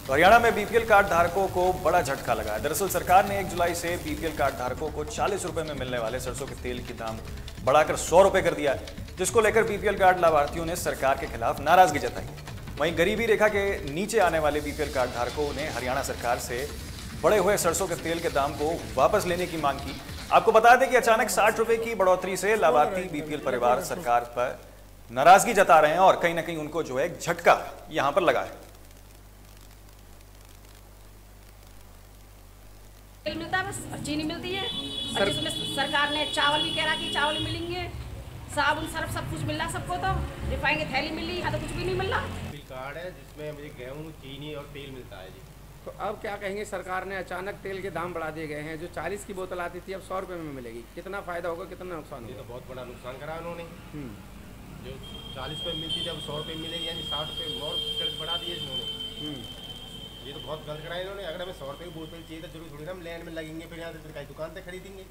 हरियाणा में BPL card धारकों को बड़ा झटका लगा है। दरअसल सरकार ने 1 जुलाई से बीपीएल कार्ड धारकों को 40 रुपए में मिलने वाले सरसों के तेल की दाम बढ़ाकर 100 रुपए कर दिया है, जिसको लेकर बीपीएल कार्ड लाभार्थियों ने सरकार के खिलाफ नाराजगी जताई। वहीं गरीबी रेखा के नीचे आने वाले बीपीएल कार्ड धारकों ने हरियाणा सरकार से बढ़े हुए सरसों के तेल के दाम को वापस लेने की मांग की। आपको बता दें कि अचानक 60 रुपए की बढ़ोतरी से लाभार्थी बीपीएल परिवार सरकार पर नाराजगी जता रहे हैं और कहीं ना कहीं उनको जो है एक झटका यहां पर लगा है। तेल मिलता है, बस चीनी मिलती है और जिसमें सरकार ने चावल भी कह रहा कि चावल मिलेंगे, साबुन सर्फ सब कुछ मिल रहा सबको, तो रिफाइन की थैली मिल रही, यहाँ तो कुछ भी नहीं मिल रहा। कार्ड है जिसमें मुझे गेहूँ, चीनी और तेल मिलता है जी। तो अब क्या कहेंगे, सरकार ने अचानक तेल के दाम बढ़ा दिए गए हैं। जो 40 की बोतल आती थी अब 100 रुपये में मिलेगी। कितना फायदा होगा, कितना नुकसान होगा? ये तो बहुत बड़ा नुकसान करा उन्होंने। जो 40 रुपये मिलती थी अब 100 रुपये मिलेगी, यानी 60 रुपये और कर्ज बढ़ा दिए इन्होंने। ये तो बहुत गलत कराया इन्होंने। अगर हमें 100 रुपये की बोतल चाहिए तो जरूर थोड़ी ना हम लाइन में लगेंगे, फिर यहाँ से कहीं दुकान से खरीदेंगे।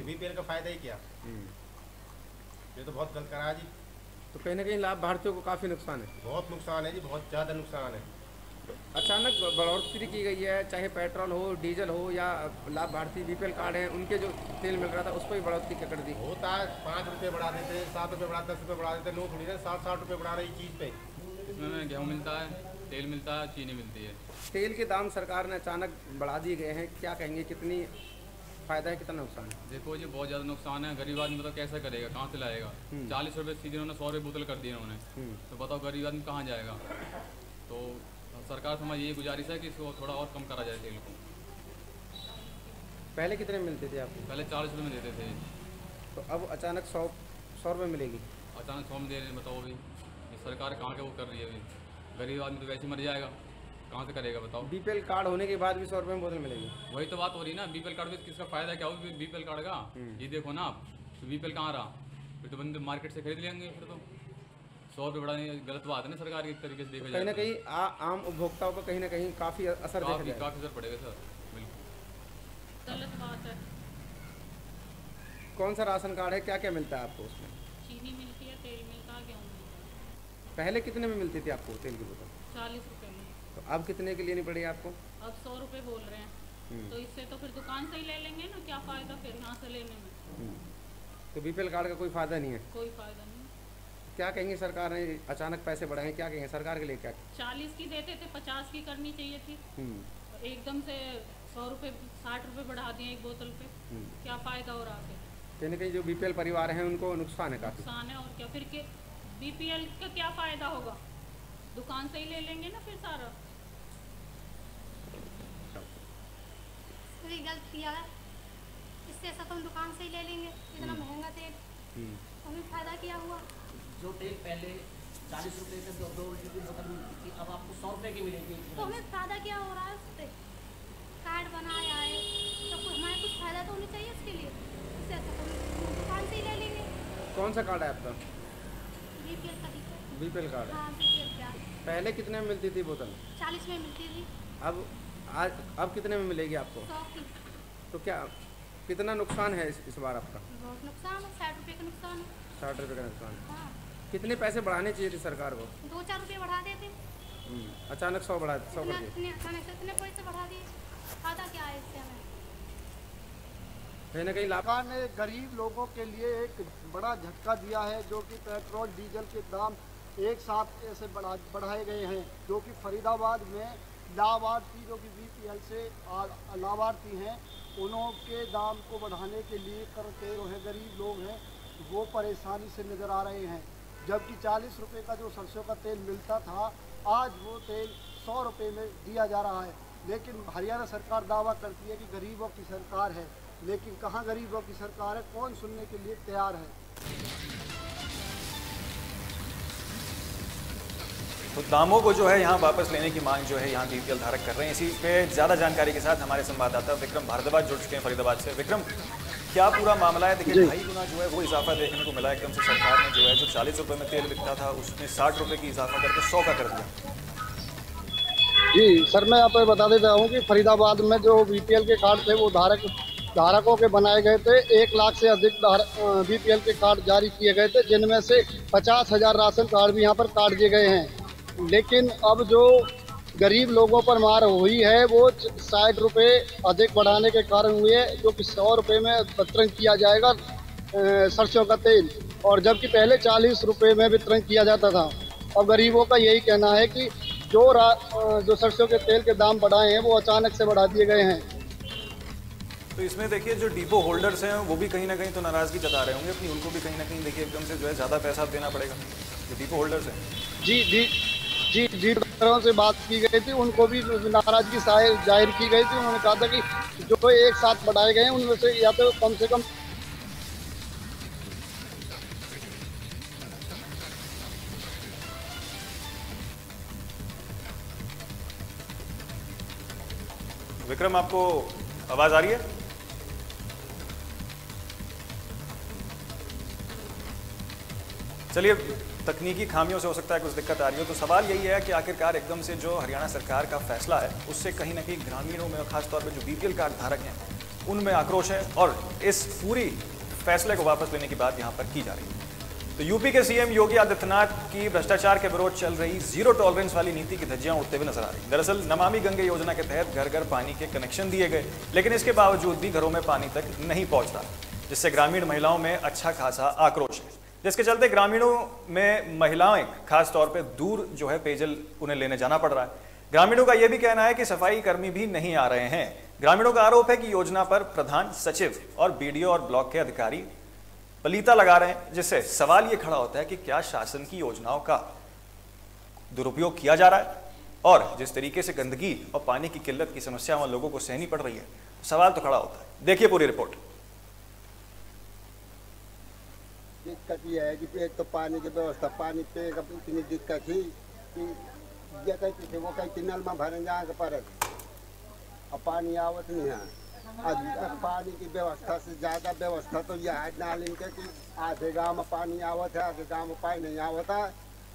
बीपीएल का फायदा ही क्या? ये तो बहुत गलत करा जी। तो कहीं ना कहीं लाभार्थियों को काफ़ी नुकसान है। बहुत नुकसान है जी, बहुत ज़्यादा नुकसान है। अचानक बढ़ोतरी की गई है, चाहे पेट्रोल हो, डीजल हो, या लाभार्थी बीपीएल कार्ड हैं उनके जो तेल मिल रहा था उस पर भी बढ़ोतरी कर दी। होता है 5 रुपये बढ़ा देते, 7 रुपये बढ़ा, 10 रुपये बढ़ा देते, लोग थोड़ी ना 60 रुपये बढ़ा रही चीज़ पे। इसमें गेहूँ मिलता है, तेल मिलता है, चीनी मिलती है। तेल के दाम सरकार ने अचानक बढ़ा दिए गए हैं, क्या कहेंगे, कितनी फायदा है, कितना नुकसान है? देखो जी, बहुत ज़्यादा नुकसान है। गरीब आदमी तो कैसे करेगा, कहाँ से लाएगा? 40 रुपये सीधे उन्होंने 100 रुपये बोतल कर दी उन्होंने, तो बताओ गरीब आदमी कहाँ जाएगा? तो सरकार से हमारी ये गुजारिश है कि इसको थोड़ा और कम करा जाए तेल को। पहले कितने मिलते थे आपको? पहले 40 रुपये में देते थे, तो अब अचानक 100 रुपये मिलेगी। अचानक 100 में दे रहे हैं। बताओ अभी ये सरकार कहाँ के वो कर रही है? अभी गरीब आदमी तो वैसे ही मर जाएगा, कहाँ से करेगा बताओ? बीपीएल कार्ड होने के बाद भी 100 रुपये में बोतल मिलेगी। वही तो बात हो रही है ना। बीपीएल कार्ड में किसका फायदा क्या होगा? बीपीएल कार्ड का ये देखो ना आप, तो बीपीएल कहाँ रहा? फिर तो बंदे मार्केट से खरीद लेंगे। फिर तो 100 रुपये बढ़ाने गलत बात है ना सरकार की तरीके से देखा जाए। कहीं ना कहीं आम उपभोक्ताओं पर कहीं ना कहीं काफ़ी असर काफ़ी असर पड़ेगा सर, बिल्कुल गलत बात है। कौन सा राशन कार्ड है, क्या क्या मिलता है आपको उसमें? चीनी मिलती है, तेल मिलता है, गेहूँ मिलता है। पहले कितने में मिलती थी आपको तेल की बोतल? 40 रुपये में। तो अब कितने की लेनी पड़ेगी आपको? अब 100 रुपये बोल रहे हैं, तो इससे तो फिर दुकान से ही ले लेंगे ना, क्या फ़ायदा फिर यहाँ से लेने में? तो बीपीएल कार्ड का कोई फ़ायदा नहीं है। कोई फ़ायदा नहीं। क्या कहेंगे, सरकार ने अचानक पैसे बढ़ाए, क्या कहेंगे सरकार के लिए? क्या 40 की देते थे, 50 की करनी चाहिए थी। एकदम से 100 रुपये 60 रुपये बढ़ा दिए एक बोतल पे, क्या फ़ायदा हो रहा है? कहीं ना कहीं जो बीपीएल परिवार हैं उनको नुकसान है, काफ़ी नुकसान है। और क्या फिर के बीपीएल का क्या फ़ायदा होगा? दुकान से ही ले लेंगे ना फिर सारा। कोई गलत किया है, इससे ऐसा तो हम दुकान से ही ले लेंगे। इतना महंगा तेल, हमें फायदा क्या हुआ? जो तेल पहले 40 रुपये से 2 लीटर की बोतल मिलती थी, अब आपको 100 रुपये की मिलेगी। तो हमें फायदा क्या हो रहा है उससे? कार्ड बनाया है तो हमारे कुछ फायदा तो होना चाहिए उसके लिए। इससे ऐसा तो हम दुकान से ही ले लेंगे। कौन सा कार्ड है आपका? बीपीएल का दिक्कत। बीपीएल कार्ड है। हाँ, बीपीएल का। पहले कितने में मिलती थी बोतल? 40 में मिलती थी। अब कितने में मिलेगी आपको? 100 की। तो क्या कितना नुकसान है इस बार आपका? बहुत नुकसान है, 60 रुपये का नुकसान है। 60 रुपये का नुकसान। हाँ, कितने पैसे बढ़ाने चाहिए थे सरकार को? 2-4 रुपये बढ़ा देते। अचानक 100 कर दिए। इतने पैसे बढ़ा दिए, फायदा क्या है इससे हमें? कहीं ना कहीं सरकार ने गरीब लोगों के लिए एक बड़ा झटका दिया है, जो कि पेट्रोल डीजल के दाम एक साथ ऐसे बढ़ाए गए हैं, जो कि फरीदाबाद में लाभार्थी जो कि बीपीएल से लाभार्थी हैं उनके दाम को बढ़ाने के लिए करते रहे गरीब लोग हैं वो परेशानी से नज़र आ रहे हैं। जबकि 40 रुपये का जो सरसों का तेल मिलता था, आज वो तेल 100 रुपये में दिया जा रहा है। लेकिन हरियाणा सरकार दावा करती है कि गरीबों की सरकार है, लेकिन कहाँ गरीबों की सरकार है, कौन सुनने के लिए तैयार है? तो दामों को जो है यहाँ वापस लेने की मांग जो है यहाँ बीपीएल धारक कर रहे हैं। इसी पे ज़्यादा जानकारी के साथ हमारे संवाददाता विक्रम भारद्वाज जुड़ चुके हैं फरीदाबाद से। विक्रम, क्या पूरा मामला है? देखिए 2.5 गुना जो है वो इजाफा देखने को मिला एकदम से। सरकार ने जो है जो 40 रुपये में तेल बिकता था उसमें 60 रुपये की इजाफा करके 100 का कर दिया। जी सर, मैं आपको बता देता हूँ कि फरीदाबाद में जो बीपीएल के कार्ड थे वो धारकों के बनाए गए थे। 1 लाख से अधिक बीपीएल के कार्ड जारी किए गए थे, जिनमें से 50,000 राशन कार्ड भी यहाँ पर काट दिए गए हैं। लेकिन अब जो गरीब लोगों पर मार हुई है वो 60 रुपये अधिक बढ़ाने के कारण हुई है, जो कि 100 रुपये में वितरण किया जाएगा सरसों का तेल, और जबकि पहले 40 रुपये में वितरण किया जाता था। और गरीबों का यही कहना है कि जो सरसों के तेल के दाम बढ़ाए हैं वो अचानक से बढ़ा दिए गए हैं। तो इसमें देखिए जो डिपो होल्डर्स हैं वो भी कहीं ना कहीं तो नाराजगी जता रहे होंगे अपनी, उनको भी कहीं ना कहीं देखिए एकदम से जो है ज़्यादा पैसा देना पड़ेगा जो डिपो होल्डर्स हैं। जी तरह से बात की गई थी, उनको भी नाराजगी जाहिर की गई थी। उन्होंने कहा था कि जो एक साथ बढ़ाए गए हैं उनमें से या तो कम से कम विक्रम, आपको आवाज आ रही है? चलिए, तकनीकी खामियों से हो सकता है कुछ दिक्कत आ रही हो। तो सवाल यही है कि आखिरकार एकदम से जो हरियाणा सरकार का फैसला है उससे कहीं ना कहीं ग्रामीणों में, खासतौर पर जो बीपीएल कार्ड धारक हैं उनमें आक्रोश है, और इस पूरी फैसले को वापस लेने की बात यहाँ पर की जा रही है। तो यूपी के सीएम योगी आदित्यनाथ की भ्रष्टाचार के विरोध चल रही जीरो टॉलरेंस वाली नीति की धज्जियां उड़ते हुए नजर आ रही। दरअसल नमामि गंगे योजना के तहत घर घर पानी के कनेक्शन दिए गए, लेकिन इसके बावजूद भी घरों में पानी तक नहीं पहुंचता, जिससे ग्रामीण महिलाओं में अच्छा खासा आक्रोश है, जिसके चलते ग्रामीणों में महिलाएं खासतौर पर दूर जो है पेयजल उन्हें लेने जाना पड़ रहा है। ग्रामीणों का यह भी कहना है कि सफाई कर्मी भी नहीं आ रहे हैं। ग्रामीणों का आरोप है कि योजना पर प्रधान सचिव और बीडीओ और ब्लॉक के अधिकारी पलीता लगा रहे हैं, जिससे सवाल ये खड़ा होता है कि क्या शासन की योजनाओं का दुरुपयोग किया जा रहा है, और जिस तरीके से गंदगी और पानी की किल्लत की समस्या वहां लोगों को सहनी पड़ रही है, सवाल तो खड़ा होता है। देखिए पूरी रिपोर्ट। दिक्कत ये है कि एक तो पानी की व्यवस्था, पानी पे इतनी दिक्कत थी कि वो कहीं नल में भरन जा पर अब पानी आवत नहीं है। पानी की व्यवस्था से ज़्यादा व्यवस्था तो यह है नालिन के कि आधे गांव में पानी आवत है, आधे गांव में पानी नहीं आवता,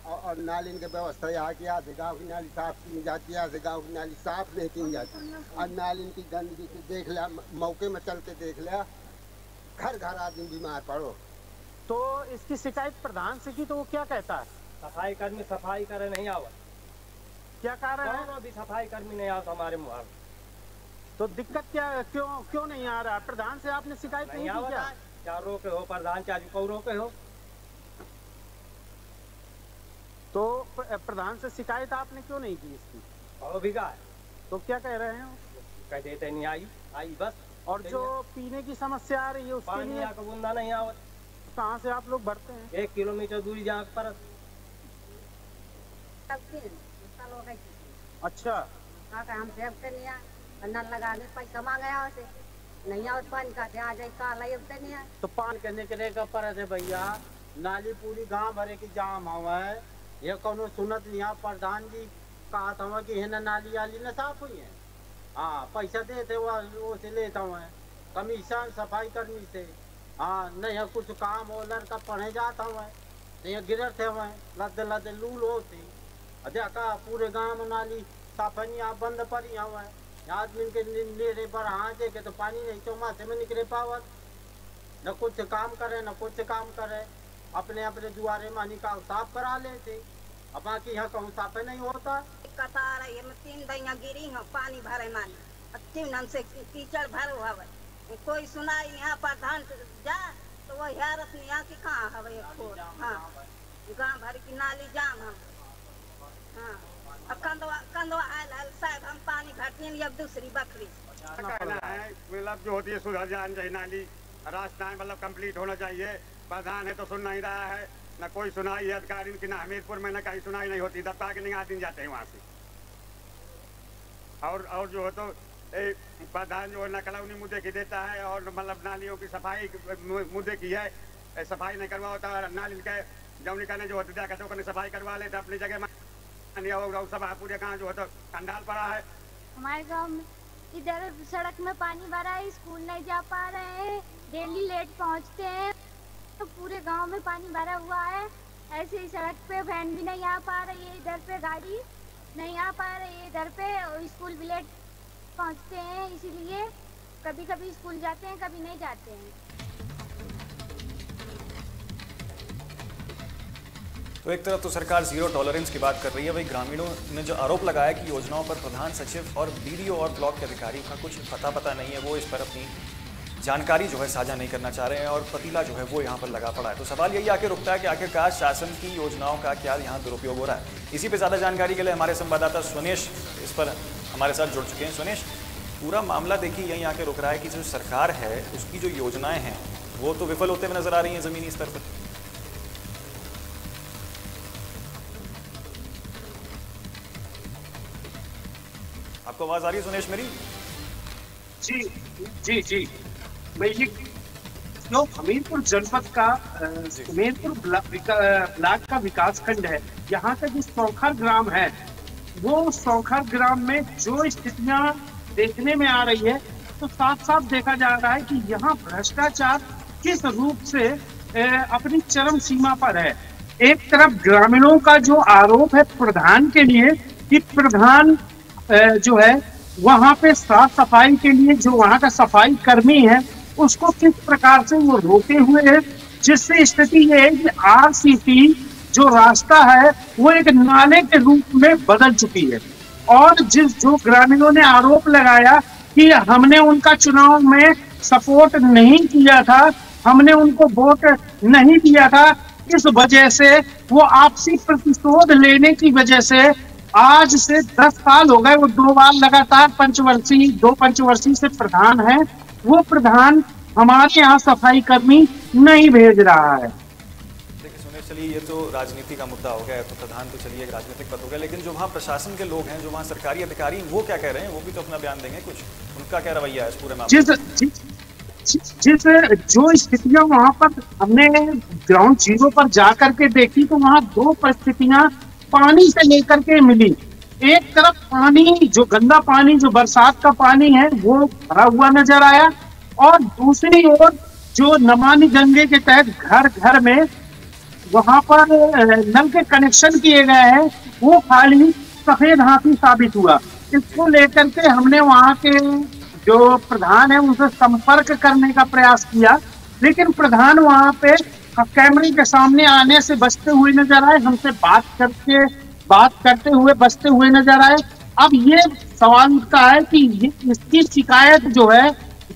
और नालिन की व्यवस्था यहाँ की आधे गांव की नाली साफ की जाती है, आधे गांव की नाली साफ नहीं की जाती। और नालिन की गंदगी से देख लिया, मौके में चल के देख लिया, घर घर आदमी बीमार पड़ो। तो इसकी शिकायत प्रधान से की तो वो क्या कहता है? सफाई कर्मी सफाई करे नहीं आवत। क्या कारण है? अभी सफाई कर्मी नहीं आवत हमारे मुहार। तो दिक्कत क्या, क्यों नहीं आ रहा है? प्रधान से आपने शिकायत नहीं की क्या? क्या रोके हो प्रधान, क्या को रोके हो? तो प्रधान से शिकायत आपने क्यों नहीं की इसकी? और भी का तो क्या कह रहे हैं? कह देते नहीं आई बस। और जो पीने की समस्या आ रही है उसके लिए बूंदा नहीं आवत। कहाँ से आप लोग भरते हैं? 1 किलोमीटर दूरी जा पर। अच्छा, हम नल लगाने पैसा मांगे से नहीं आवत पानी का आ जाए काला नहीं है। तो पानी के निकले का पर है भैया, नाली पूरी गांव भरे की जाम हुआ है। ये कोनो सुनत नहीं, प्रधान जी कहा था कि है ना नाली वाली न साफ हुई है। हाँ, पैसा देते वो से लेता हूँ कमीशन सफाई कर्मी से। हाँ, नहीं कुछ काम हो, लड़का पढ़े जाता हूँ नहीं गिरते हुए लद लद लूल होती देखा पूरे गांव में नाली साफनी आप बंद पड़ी हुआ है। आदमी के नेड़े पर हाँ देखे तो पानी नहीं चौमासे में निकले पावत, न कुछ काम करे न कुछ काम करे, अपने अपने दुआरे में निकाल साफ करा लेते। अब बाकी यहाँ कहूँ साफ नहीं होता। दिक्कत आ रही है, 3 दैया गिरी है पानी भरे मानी, 3 से कीचड़ भरो हवे, कोई सुनाई यहाँ प्रधान जा तो वो हैरत नहीं यहाँ की कहाँ हवे। हाँ, गाँव भर की नाली जाम हम। हाँ, अब कंदवा आयल साहब हम पानी भरती हैं, अब दूसरी बकरी कहना है मतलब जो होती है सुधर जानी चाहिए, नाली रास्ता मतलब कंप्लीट होना चाहिए। प्रधान है तो सुन नहीं रहा है, न कोई सुनाई है अधिकारी की, ना हमीरपुर में न कहीं सुनाई नहीं होती, दबा के निगाह दिन जाते हैं वहाँ से। और जो है तो प्रधान जो है न कलौनी मुद्दे की देता है, और मतलब नालियों की सफाई मुद्दे की है, सफाई नहीं करवा होता। नाली के जौनी कहने जो होता है तो सफाई करवा लेते अपनी जगह में, सब पूरे गाँव जो है तो कंडाल पड़ा है। हमारे गांव में इधर सड़क में पानी भरा है, स्कूल नहीं जा पा रहे हैं, डेली लेट पहुंचते हैं, तो पूरे गांव में पानी भरा हुआ है। ऐसे ही सड़क पे वैन भी नहीं आ पा रही है, इधर पे गाड़ी नहीं आ पा रही है, इधर पे स्कूल भी लेट पहुंचते हैं, इसीलिए कभी कभी स्कूल जाते हैं कभी नहीं जाते हैं। तो एक तरफ तो सरकार जीरो टॉलरेंस की बात कर रही है, वही ग्रामीणों ने जो आरोप लगाया कि योजनाओं पर प्रधान सचिव और बीडीओ और ब्लॉक के अधिकारी का कुछ पता नहीं है, वो इस पर अपनी जानकारी जो है साझा नहीं करना चाह रहे हैं और पतीला जो है वो यहाँ पर लगा पड़ा है। तो सवाल यही आके रुकता है कि आखिरकार शासन की योजनाओं का क्या यहाँ दुरुपयोग हो रहा है। इसी पे ज़्यादा जानकारी के लिए हमारे संवाददाता सुनेश इस पर हमारे साथ जुड़ चुके हैं। सुनेश, पूरा मामला देखिए यहीं आके रुक रहा है कि जो सरकार है उसकी जो योजनाएं हैं वो तो विफल होते हुए नजर आ रही हैं जमीनी स्तर पर। आपको आवाज आ रही है सुनेश मेरी? जी जी जी, मैं ये जो हमीरपुर जनपद का हमीरपुर ब्लॉक का विकास खंड है, यहाँ का जो सौखर ग्राम है, वो सौखर ग्राम में जो स्थितियां देखने में आ रही है तो साफ साफ देखा जा रहा है कि यहाँ भ्रष्टाचार किस रूप से अपनी चरम सीमा पर है। एक तरफ ग्रामीणों का जो आरोप है प्रधान के लिए कि प्रधान जो है वहाँ पे साफ सफाई के लिए जो वहाँ का सफाई कर्मी है उसको किस प्रकार से वो रोके हुए है, जिससे स्थिति ये है कि आरसीसी जो रास्ता है वो एक नाले के रूप में बदल चुकी है। और जो ग्रामीणों ने आरोप लगाया कि हमने उनका चुनाव में सपोर्ट नहीं किया था, हमने उनको वोट नहीं दिया था, इस वजह से वो आपसी प्रतिशोध लेने की वजह से आज से 10 साल हो गए वो 2 बार लगातार दो पंचवर्षीय से प्रधान है, वो प्रधान हमारे यहाँ सफाई कर्मी नहीं भेज रहा है। देखिए सुनेश, चलिए ये तो राजनीति का मुद्दा हो गया, तो प्रधान तो चलिए एक राजनीतिक पद हो गया, लेकिन जो वहाँ प्रशासन के लोग हैं, जो वहाँ सरकारी अधिकारी वो क्या कह रहे हैं, वो भी तो अपना बयान देंगे कुछ, उनका क्या रवैया है इस पूरे मामले में? जो स्थितियां वहां पर हमने ग्राउंड जीरो पर जाकर के देखी तो वहां 2 परिस्थितियां पानी से लेकर के मिली। एक तरफ पानी, जो गंदा पानी, जो बरसात का पानी है वो भरा हुआ नजर आया, और दूसरी ओर जो नमामि गंगे के तहत घर घर में वहां पर नल के कनेक्शन किए गए हैं वो खाली सफेद हाथी साबित हुआ। इसको लेकर के हमने वहां के जो प्रधान है उनसे संपर्क करने का प्रयास किया, लेकिन प्रधान वहां पे कैमरे के सामने आने से बचते हुए नजर आए, हमसे बात करते हुए बचते हुए नजर आए। अब ये सवाल उठता है कि इसकी शिकायत जो है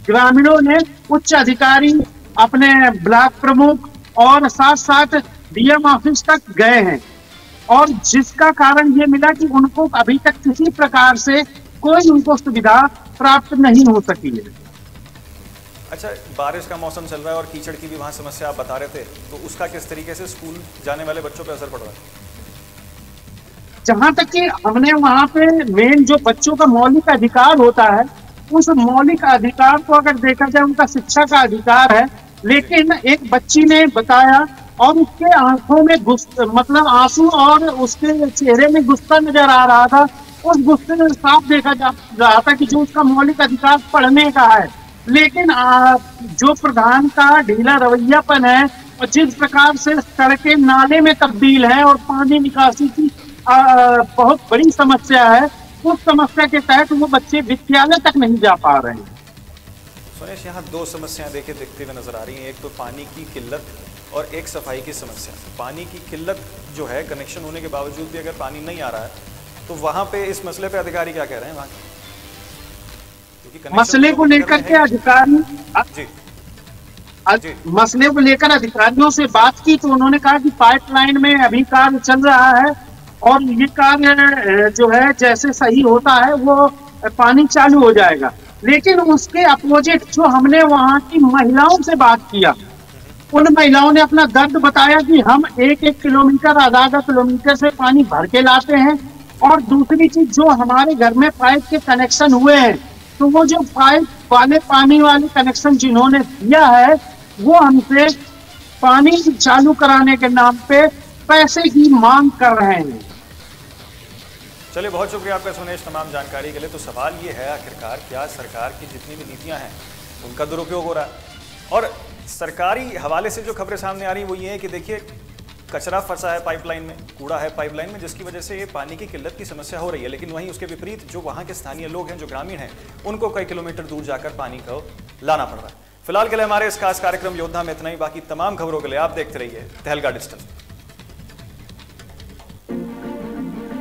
ग्रामीणों ने उच्च अधिकारी, अपने ब्लॉक प्रमुख और साथ साथ डीएम ऑफिस तक गए हैं, और जिसका कारण ये मिला कि उनको अभी तक किसी प्रकार से कोई उनको सुविधा प्राप्त नहीं हो सकी है। अच्छा, बारिश का मौसम चल रहा है और कीचड़ की भी वहाँ समस्या आप बता रहे थे, तो उसका किस तरीके से स्कूल जाने वाले बच्चों पर असर पड़ रहा है? जहाँ तक कि हमने वहाँ पे मेन जो बच्चों का मौलिक अधिकार होता है, उस मौलिक अधिकार को अगर देखा जाए उनका शिक्षा का अधिकार है, लेकिन एक बच्ची ने बताया और उसके आंखों में मतलब आंसू और उसके चेहरे में गुस्सा नजर आ रहा था। उस गुस्से में साफ देखा जा रहा था कि जो उसका मौलिक अधिकार पढ़ने का है, लेकिन जो प्रधान का ढीला रवैयापन है और जिस प्रकार से सड़कें नाले में तब्दील है और पानी निकासी की बहुत बड़ी समस्या है, उस समस्या के तहत वो बच्चे विद्यालय तक नहीं जा पा रहे हैं। सुनेश, यहाँ 2 समस्याएं देखते हुए नजर आ रही हैं, एक तो पानी की किल्लत और एक सफाई की समस्या। पानी की किल्लत जो है, कनेक्शन होने के बावजूद भी अगर पानी नहीं आ रहा है तो वहां पे इस मसले पे अधिकारी क्या कह रहे हैं वहां? मसले को लेकर के अधिकारी मसले को लेकर अधिकारियों से बात की तो उन्होंने कहा कि पाइपलाइन में अभी कार्य चल रहा है और ये कार्य जो है जैसे सही होता है वो पानी चालू हो जाएगा। लेकिन उसके अपोजिट जो हमने वहां की महिलाओं से बात किया, उन महिलाओं ने अपना दर्द बताया कि हम 1-1 किलोमीटर, आधा किलोमीटर से पानी भर के लाते हैं, और दूसरी चीज जो हमारे घर में पाइप के कनेक्शन हुए हैं तो वो जो पाइप वाले पानी वाले कनेक्शन जिन्होंने दिया है वो हमसे पानी चालू कराने के नाम पे पैसे की मांग कर रहे हैं। चलिए, बहुत शुक्रिया आपका सुनेश तमाम जानकारी के लिए। तो सवाल ये है, आखिरकार क्या सरकार की जितनी भी नीतियां हैं उनका दुरुपयोग हो रहा है? और सरकारी हवाले से जो खबरें सामने आ रही हैं वो ये है कि देखिए, कचरा फंसा है पाइपलाइन में, कूड़ा है पाइपलाइन में, जिसकी वजह से ये पानी की किल्लत की समस्या हो रही है। लेकिन वहीं उसके विपरीत जो वहाँ के स्थानीय लोग हैं, जो ग्रामीण हैं, उनको कई किलोमीटर दूर जाकर पानी को लाना पड़ रहा है। फिलहाल के लिए हमारे इस खास कार्यक्रम योद्धा में इतना ही। बाकी तमाम खबरों के लिए आप देखते रहिए तहलका डिजिटल।